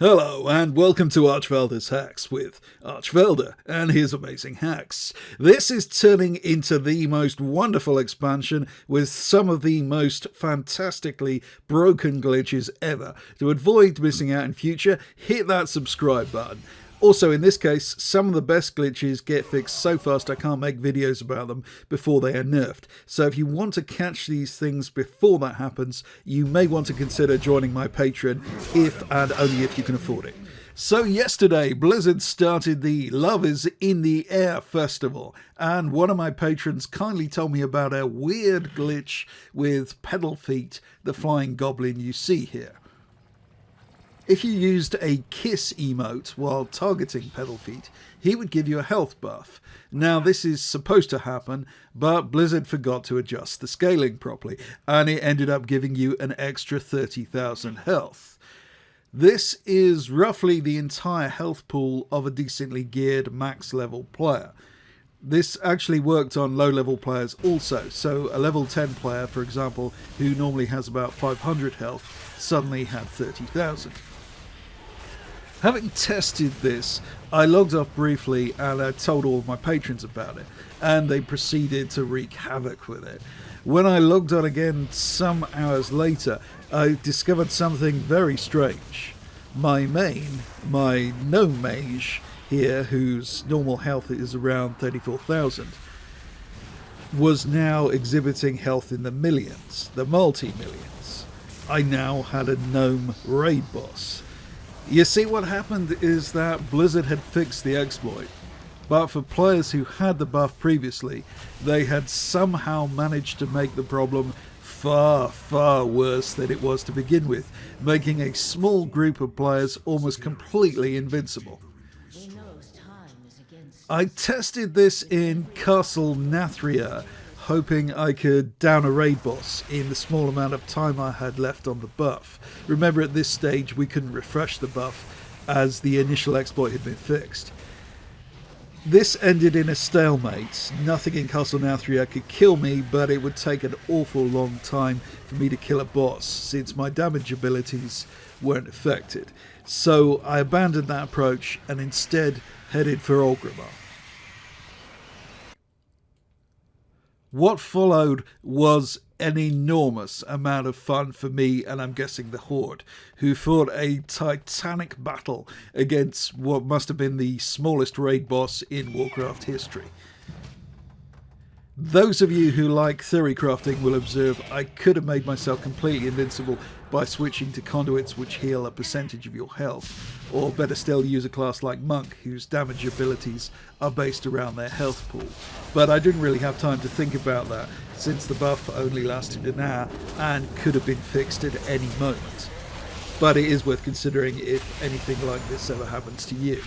Hello and welcome to Archvelder's Hacks with Archvelder and his amazing hacks. This is turning into the most wonderful expansion with some of the most fantastically broken glitches ever. To avoid missing out in future, hit that subscribe button. Also, in this case, some of the best glitches get fixed so fast I can't make videos about them before they are nerfed. So if you want to catch these things before that happens, you may want to consider joining my Patreon if and only if you can afford it. So yesterday, Blizzard started the Love is in the Air festival, and one of my patrons kindly told me about a weird glitch with Pedal Feet, the flying goblin you see here. If you used a kiss emote while targeting Pedal Feet, he would give you a health buff. Now this is supposed to happen, but Blizzard forgot to adjust the scaling properly, and it ended up giving you an extra 30,000 health. This is roughly the entire health pool of a decently geared max level player. This actually worked on low level players also, so a level 10 player, for example, who normally has about 500 health, suddenly had 30,000. Having tested this, I logged off briefly and I told all of my patrons about it, and they proceeded to wreak havoc with it. When I logged on again some hours later, I discovered something very strange. My main, my gnome mage here, whose normal health is around 34,000, was now exhibiting health in the millions, the multi-millions. I now had a gnome raid boss. You see, what happened is that Blizzard had fixed the exploit, but for players who had the buff previously, they had somehow managed to make the problem far, far worse than it was to begin with, making a small group of players almost completely invincible. I tested this in Castle Nathria, hoping I could down a raid boss in the small amount of time I had left on the buff. Remember, at this stage we couldn't refresh the buff as the initial exploit had been fixed. This ended in a stalemate. Nothing in Castle Nathria could kill me, but it would take an awful long time for me to kill a boss since my damage abilities weren't affected. So I abandoned that approach and instead headed for Orgrimmar. What followed was an enormous amount of fun for me, and I'm guessing the Horde, who fought a titanic battle against what must have been the smallest raid boss in Warcraft history. Those of you who like theory crafting will observe I could have made myself completely invincible by switching to conduits which heal a percentage of your health, or better still, use a class like Monk whose damage abilities are based around their health pool. But I didn't really have time to think about that since the buff only lasted an hour and could have been fixed at any moment. But it is worth considering if anything like this ever happens to you.